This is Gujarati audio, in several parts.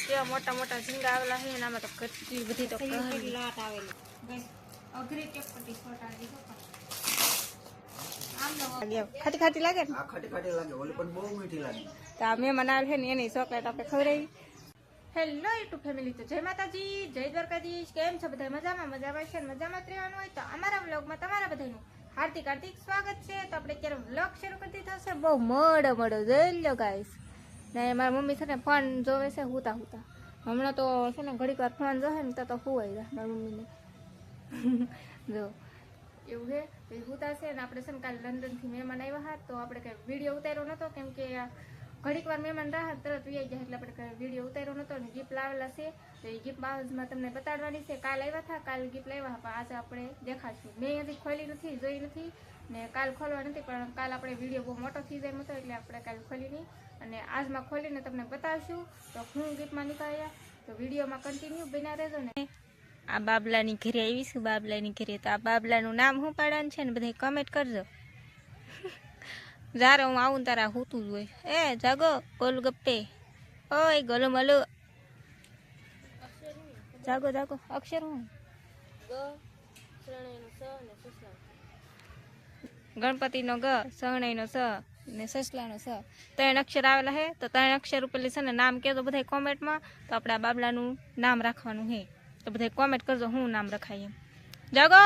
કેવા મોટા મોટા ઝીંગા આવેલા છે એનામાં તો કેટલી બધી તો લાટ આવેલી અઘરી ચપટી છોટાડી ખાટી ખાટી લાગે ને? આ ખાટી ખાટી લાગે, ઓલી પણ બહુ મીઠી લાગે. તો આ મહેમાન આવે છે ને એની ચોકલેટ આપણે ખવડાવી. હેલો યુટ્યુબ ફેમિલી, તો જય માતાજી, જય દ્વારકાધીશ. કેમ છો બધા? મજામાં? મજામાં છે ને મજામાં જ રહેવાનું હોય તો અમારા વ્લોગમાં તમારા બધાનું હાર્દિક હાર્દિક સ્વાગત છે. તો આપણે અત્યારે વ્લોગ શરૂ કરી દીધો છે. બહુ મોડો જોઈ લો ગાઈસ. ને મારી મમ્મી છે ને ફોન જોવે છે હુતા હુતા. હમણાં તો છે ને ઘડીક વાર ફોન જોવે ને તો હુવાઈ જાય મારી મમ્મીને. જો એવું છે તો હુતા છે ને. આપણે છે ને કાલે લંડનથી મહેમાન આવ્યા હતા તો આપણે કંઈ વિડીયો ઉતાર્યો નહોતો, કેમ કે ઘડીક વાર મહેમાન રાહત તરત વી જાય એટલે આપણે કંઈ વિડીયો ઉતાર્યો નહોતો. ને ગિફ્ટ લાવેલા છે તો એ ગિફ્ટ બાઉઝમાં તમને બતાડવાની છે. કાલ આવ્યા હતા, કાલ ગિફ્ટ લાવ્યા પણ આજે આપણે દેખાડશું. મેં અહીંયાથી ખોલી નથી, જોઈ નથી ને કાલ ખોલવા નથી, પણ કાલ આપણે વિડીયો બહુ મોટો થઈ જાય હતો એટલે આપણે કાલ ખોલી નહીં. અને આજમાં ખોલીને તમને બતાવશું તો હું ગિફ્ટમાં નીકળ્યા. તો વિડીયોમાં કન્ટિન્યુ બન્યા રહેજો ને. આ બાબલાની ઘરે આવીશું, બાબલાની ઘરે. તો આ બાબલાનું નામ શું પાડવાનું છે ને બધા કમેન્ટ કરજો. જ્યારે હું આવું તારા હોતું જ હોય. એ જાગો ગોલગપ્પે, ઓય ગોલો મલો, જાગો જાગો. અક્ષર હું ગણપતિનો ગ, શરણાઈનો સ ને સસલાનો સ, 3 અક્ષર આવેલા હે. તો 3 અક્ષર ઉપર છે ને નામ કહેજો બધા કોમેન્ટમાં. તો આપણે આ બાબલાનું નામ રાખવાનું હે. તો બધા કોમેન્ટ કરજો હું નામ રખાય એમ. જાગો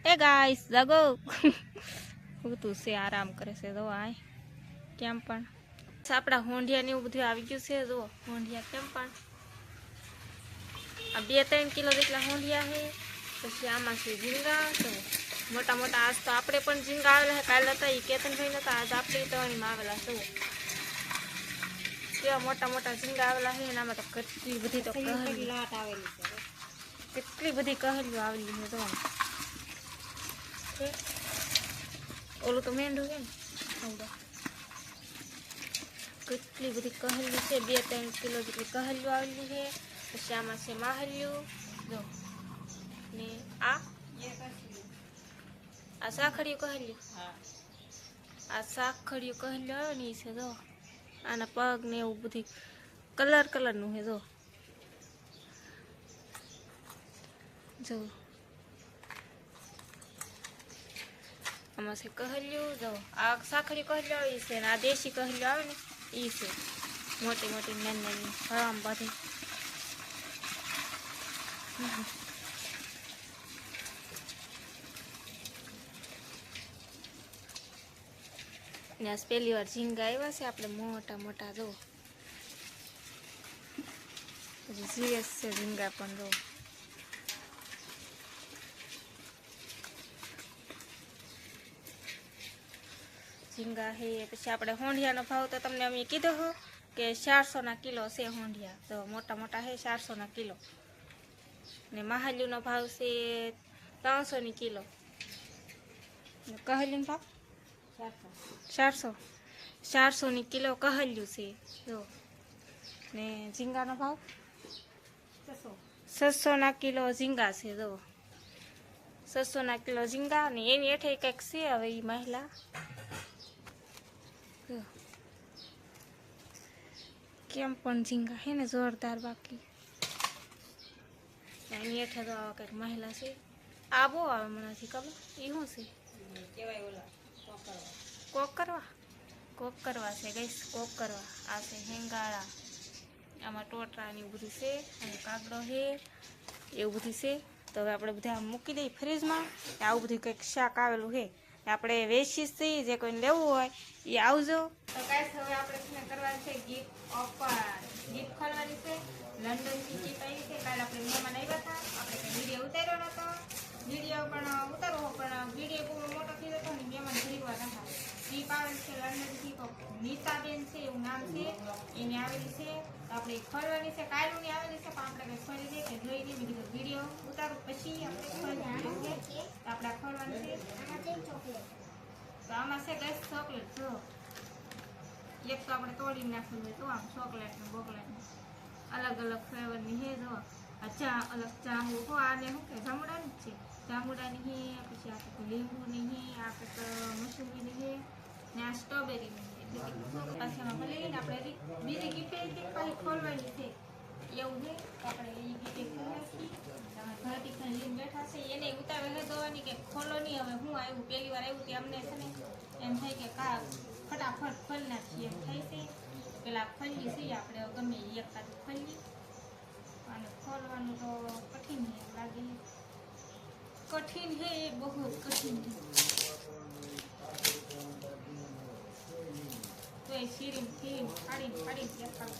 એ ગાઈસ, જાગો. તું છે આરામ કરે છે જો. આ કેમ પણ આપણા હોંડિયા ને એવું બધું આવી ગયું છે. જો હોંડિયા કેમ પણ આ 2-3 કિલો જેટલા હોંડિયા છે. પછી આમાં છે ઝીંગા. તો મોટા મોટા આજ તો આપણે પણ ઝીંગા આવેલા છે. કાલે હતા એ કેતનભાઈ નતા, આજ આપણે તણીમાં આવેલા છે. કેવા મોટા મોટા ઝીંગા આવેલા છે એનામાં તો કેટલી બધી તો લાટ આવેલી છે. કેટલી બધી કહેલીઓ આવેલી છે. તો ઓલું તો મેંઢું છે ને, કેટલી બધી કહેલી છે. 2-3 કિલો જેટલી કહેલીઓ આવેલી છે. પછી આમાં છે માહલ્યું જો ને આ સાખડિયું કહેલ્યું. આ સાખડિયું કહેલ્યું આવે ને એ છે જો. આના પગ ને એવું બધી કલરનું છે જો. જો આમાં છે કહેલ્યું જો. આ સાખડિયું કહેલ્યું આવે છે ને આ દેશી કહેલ્યું આવે ને એ છે. મોટી મોટી નાની હરામ બધી. ને આજ પહેલી વાર ઝીંગા આવ્યા છે આપણે મોટા મોટા જો. પછી સિરિયસ છે ઝીંગા પણ જો. ઝીંગા હે. પછી આપણે હોંડિયાનો ભાવ તો તમને અમે કીધો હો કે 400 કિલો છે હોંડિયા. તો મોટા મોટા હે 400 કિલો. ને માહલ્યુનો ભાવ છે 300 કિલો. ને કહેલ્યુંનો ભાવ 400 કિલો કહેલ્યું છે જો. ને ઝીંગાનો ભાવ 600 કિલો ઝીંગા છે જો. 600 કિલો ઝીંગા. ને એની હેઠે કંઈક છે હવે એ મહિલા કેમ પણ ઝીંગા હે ને જોરદાર. બાકી એની હેઠે તો કંઈક મહિલા છે. આ બહુ આવે મને નથી ખબર એ શું છે. કોક કરવા છે ગઈસ, કોક કરવા. આ છે હેંગાળા, આમાં ટોટરા ને એવું બધું છે. અને કાગડો છે એવું બધું છે. તો હવે આપણે બધા મૂકી દઈએ ફ્રીજમાં. આવું બધું કંઈક શાક આવેલું છે. આપણે વેચીશ છીએ, જે કોઈને લેવું હોય એ આવજો. તો ગાઈસ હવે આપણે કરવાની છે ગિફ્ટ ઓફર. ગિફ્ટ ખોલવાની છે. લંડનથી ગિફ્ટ આવી છે. કાલે આપણે મહેમાન આવ્યા હતા, આપણે કંઈ વિડીયો ઉતાર્યો નહોતો. વિડીયો પણ ઉતારવો પણ વિડીયો બહુ મોટો થઈ જતો ને મહેમાન ઘણી વાર હતા. ગિફ્ટ આવેલી છે લંડનથી. તો નીતાબેન છે એવું નામ છે, એની આવેલી છે. તો આપણે ખોલવાની છે. કાલની આવેલી છે પણ આપણે કંઈ ખોલી દઈએ કે જોઈ દઈએ. બીજું વિડીયો ઉતારું પછી આપણે ખોલવાની છે. તો આપણે ખોલવાની છે. તો આમાં છે ગેસ ચોકલેટ જો. એક તો આપણે તોડીને નાખવું હોય તો આમ ચોકલેટ ને બોકલેટ અલગ અલગ ફ્લેવરની છે જો. આ ચા અલગ જાંબુ હો. આને શું કે જાંબુડાની જ છે. જાંબુડાની છે. પછી આ કંઈક લીંબુની છે. આ કંઈક મસૂરીની છે ને આ સ્ટ્રોબેરીની છે. પાછી આમાં લઈને આપણે બીજી ગિફ્ટ પાછી ખોલવાની છે. આવ્યું પહેલી વાર આવ્યું તે અમને છે ને એમ થાય કે કા ફટાફટ ખોલી નાખીએ એમ થાય છે. પેલા ખોલી છીએ આપણે ગમે એક કાચ ખોલી અને ખોલવાનું તો કઠિન છે એવું લાગે. કઠિન છે એ બહુ જ કઠિન છે. તો એ શીરીને ફાડીને એક કાચ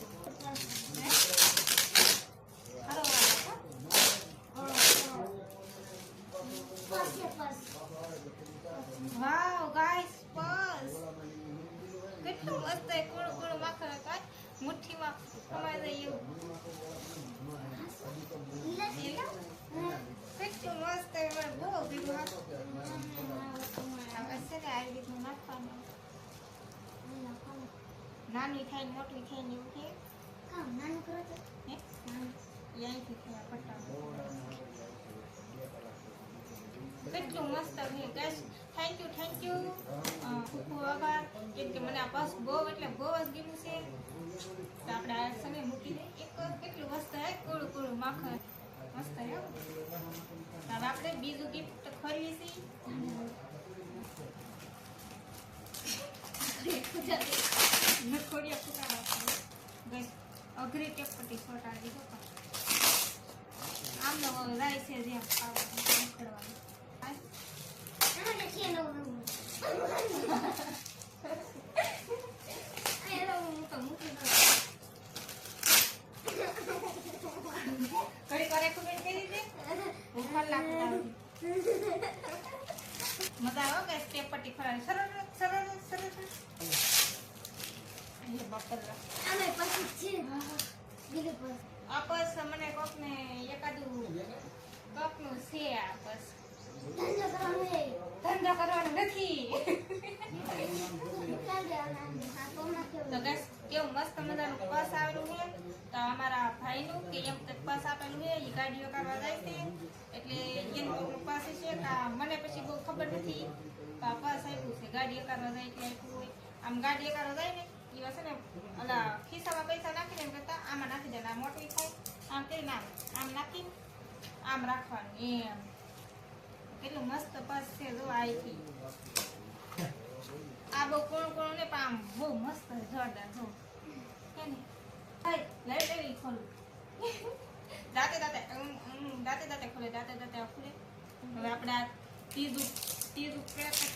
હારો વાવ ગાઈસ બસ કેટલું મસ્ત છે. કુણું માખણ હતા મુઠ્ઠીમાં કમાઈ જાય એવું. કેટલું મસ્ત છે. મને બહુ ભીગું હશે ને આવી રીતનું નાખવાનું. નાની થાય ને મોટી થાય ને એવું છે. હે? અહીંથી થયા પટ્ટા. કેટલું મસ્ત છે ગાઈસ. થેન્ક યુ ખૂબ આભાર. કેમ કે મને આ બસ બહુ એટલે બહુ જ ગમ્યું છે. તો આપણે આ સમય મૂકી દઈએ. એક કેટલું મસ્ત હે કુળું માખણ મસ્ત હે. હવે આપણે બીજું ગિફ્ટ ખોલીએ છીએ. નખોડિયા ફૂટાડા ગાઈસ. અઘરી ટેપટી છોટાડી દીધો પણ આમનો રાય છે જ્યાં ઉખડવાનું. મજા આવે કે સ્ટેપ પટ્ટી ખરાબ સરળ આપસ મને કોક ને એકાદું કોકનું છે આપસ ધંધો કરવાનો નથી. તો ગાઈસ કેવું મસ્ત મજાનું પર્સ આવેલું છે. તો અમારા ભાઈનું કે એમ પર્સ આપેલું છે. એ ગાડીઓ કરવા જાય છે એટલે એનું પર્સ છે કે મને પછી બહુ ખબર નથી. તો આ પર્સ આપ્યું છે ગાડીઓ કરવા જાય એટલે આપ્યું હોય. આમ ગાડીઓ કરવા જાય ને એ છે ને ઓલા ખિસ્સામાં પૈસા નાખીને એમ કરતા આમાં નાખી દે. આ મોટી થાય આમ કરીને આમ નાખીને આમ રાખવાનું એમ. કેટલું મસ્ત પર્સ છે જો આઈથી. આ બહુ કોણ ને પણ આમ બહુ મસ્ત જોરદાર જો હે ને. લઈ ખોલું દાતે ખોલે દાતે ખોલે. હવે આપણે આ ત્રીજું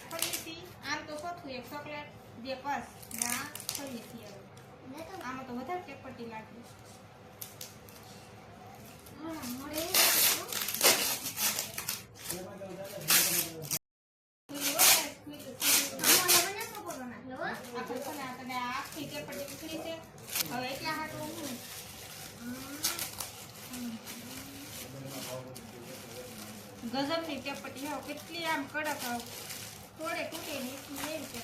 ખોલીએ છીએ. આમ તો ચોથું એક ચોકલેટ જે પર્સ આ ખોલીએ છીએ. આમાં તો વધારે ટેપટી લાગે. આખી ટેપટી નીકળી છે. હવે એટલા હાટું ગજબની ટેપટી હો. કેટલી આમ કડક થોડે તૂટે ને એટલી એવી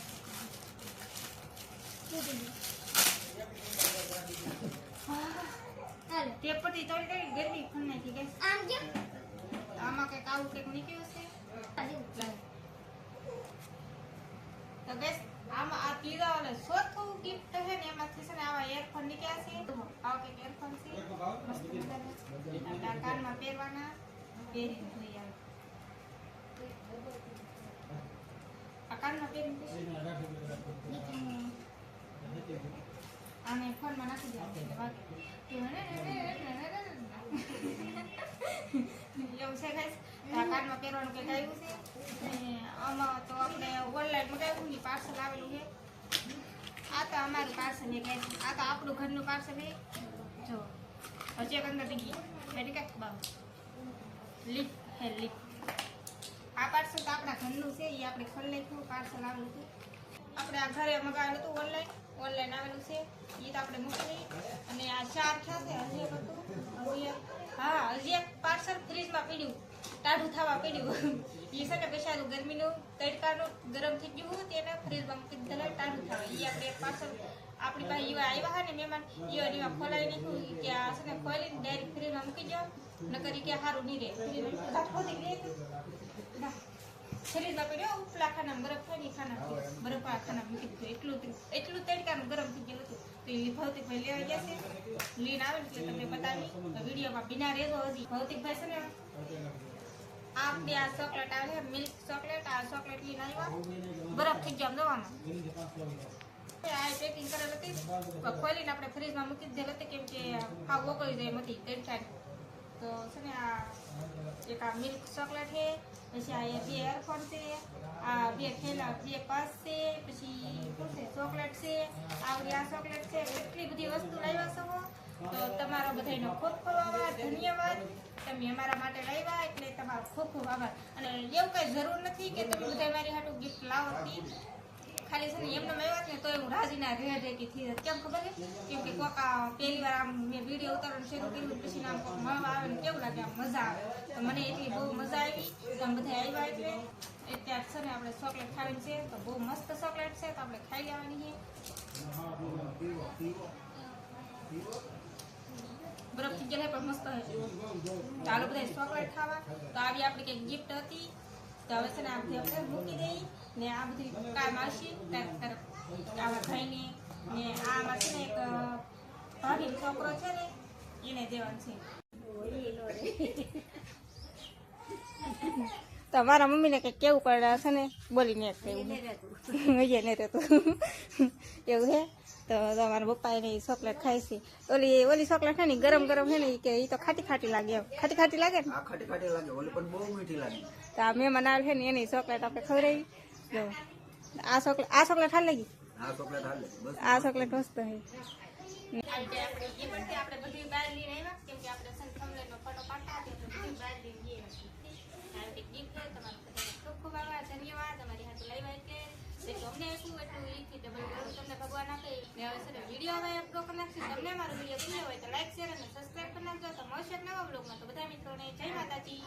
ટેપટી તોડી ગરમી ખણ નાખી ગઈ. આમાં કઈક આવું કઈક નીકળ્યું છે. તો બેસ આમાં આ ત્રીજા વાળે ચોથું ગિફ્ટ છે ને એમાંથી છે ને આવા એરફોન નીકળ્યા છે. આવા કઈક એરફોન છે મસ્ત મજાના. આ કાનમાં પહેરવાના પહેરીને જોઈ આવે. આ કાનમાં પહેરીને આને ફોનમાં નાખી દેવાનું એટલે વાગે એવું છે ગાઈસ. આ કાનમાં પહેરવાનું કંઈક આવ્યું છે. આમાં તો આપણે ઓનલાઈન મગાવ્યું ને પાર્સલ આવેલું છે. આ તો અમારું પાર્સલ છે ગાઈસ. આ તો આપણું ઘરનું પાર્સલ છે. જો હજી એક અંદર ડીગી એટલે કે લીપ હે લીપ. આ પાર્સલ તો આપણા ઘરનું છે. એ આપણે ખોલી નાખ્યું. પાર્સલ આવેલું છે. આપણે આ ઘરે મગાવેલું હતું ઓનલાઈન આવેલું છે. એ તો આપણે મોકલી. અને આ 4 થયા છે. હજી એક હતું. હજી એક પાર્સલ ફ્રીજમાં પડ્યું ટાઢું થવા પડ્યું. એ છે ને બેસાડું ગરમીનું તડકાનું ગરમ થઈ ગયું તેને ફ્રીજમાં મૂકી દીધેલા ટાઢું થવા. એ આપણે એક પાર્સલ આપણી પાસે એવા આવ્યા હા ને મહેમાન એવા ખોલાવી નાખ્યું કે આ છે ને ખોલીને ડાયરેક્ટ ફ્રીજમાં મૂકી દો નકર કે સારું નહીં રહે. ફ્રીજમાં પડ્યો ઉપલા ખાના બરફ થાય ને ખાના બરફ આ ખાના મૂકી દીધું. એટલું તડકાનું ગરમ થઈ ગયું હતું. તો એ ભૌતિકભાઈ લેવા ગયા છે. લઈને આવે એટલે તમને બતાવી વિડીયોમાં બિના રહેજો. હજી ભૌતિકભાઈ છે ને આપણી આ ચોકલેટ આવે છે મિલ્ક ચોકલેટ. આ ચોકલેટ લઈને આવ્યા બરફ થઈ ગયા દવામાં આ પેકિંગ કરેલ હતી તો ખોલીને આપણે ફ્રીજમાં મૂકી દીધેલ હતી કેમ કે આ ઓગળી જાય એમ હતી ટેન્શન. તો છે ને આ એક આ મિલ્ક ચોકલેટ છે, પછી આ 2 એરફોન છે, આ 2 થેલા 2 પાસ છે, પછી શું છે ચોકલેટ છે, આવડી આ ચોકલેટ છે. એટલી બધી વસ્તુ લાવ્યા છો તો તમારો બધાનો ખૂબ ખૂબ આભાર, ધન્યવાદ. તમે અમારા માટે લાવ્યા એટલે તમારો ખૂબ ખૂબ આભાર. અને એવું કઈ જરૂર નથી કે તમે બધા મારી હાટું ગિફ્ટ લાવો હતી. ખાલી છે ને એમને આવ્યા ને તો હું રાજીના રેડેકી થઈ જત. કેમ ખબર છે? કેમ કે કોક પહેલી વાર આમ મેં વિડીયો ઉતારવાનું શરૂ કર્યું પછી આમ કોક મળવા આવે ને કેવું લાગે આમ મજા આવે. તો મને એટલી બહુ મજા આવી. તમે બધા આવ્યા એટલે અત્યારે છે ને આપણે ચોકલેટ ખાવાની છે તો બહુ મસ્ત ચોકલેટ છે તો આપણે ખાઈ લેવાની છે. બરફ થઈ ગયા પણ મસ્ત છે. ચાલો બધા ચોકલેટ ખાવા. તો આવી આપણી કંઈક ગિફ્ટ હતી તો હવે છે ને આ બધી આપણે મૂકી દઈ ને આ બધી કામ આવશે તરફ આવા ભાઈને ને આમાં છે ને એક ભાભી છોકરો છે ને એને દેવાનું છે. તો મારા મમ્મીને કંઈક કેવું પડે છે ને બોલીને એવું હજી નહીં રહેતું એવું છે. તો મારા પપ્પા એને ચોકલેટ ખાય છે. ઓલી ચોકલેટ છે ને ગરમ ગરમ છે ને કે એ તો ખાટી ખાટી લાગે એમ ખાટી ખાટી લાગે ને આ ખાટી ખાટી લાગે ઓલી પણ બહુ મીઠી લાગે. તો આ મહેમાન આવે છે ને એની ચોકલેટ આપણે ખવડાવી. જો આ ચોકલેટ હાલ લાગી. આ ચોકલેટ હાલે બસ. આ ચોકલેટ મસ્ત છે. આપણે બધી બહાર લઈને આવ્યા કેમ કે આપણે થંબનેલનો ફોટો પાડતા હતા તો બધી બહાર લઈને ગઈ ગિફ્ટ છે. તમારો ખૂબ ખૂબ આભાર, ધન્યવાદ. અમારી હાથે લાવ્યા એટલે અમને આપ્યું એટલું એથી ડબલ કરું તમને ભગવાન આપે. ને હવે સર વિડીયો હવે અપલોડ કરી નાખશું. તમને અમારો વિડીયો ગમ્યો હોય તો લાઈક શેર અને સબસ્ક્રાઈબ કરી નાખજો. તો મળશે નવા બ્લોગમાં. તો બધા મિત્રોને જય માતાજી.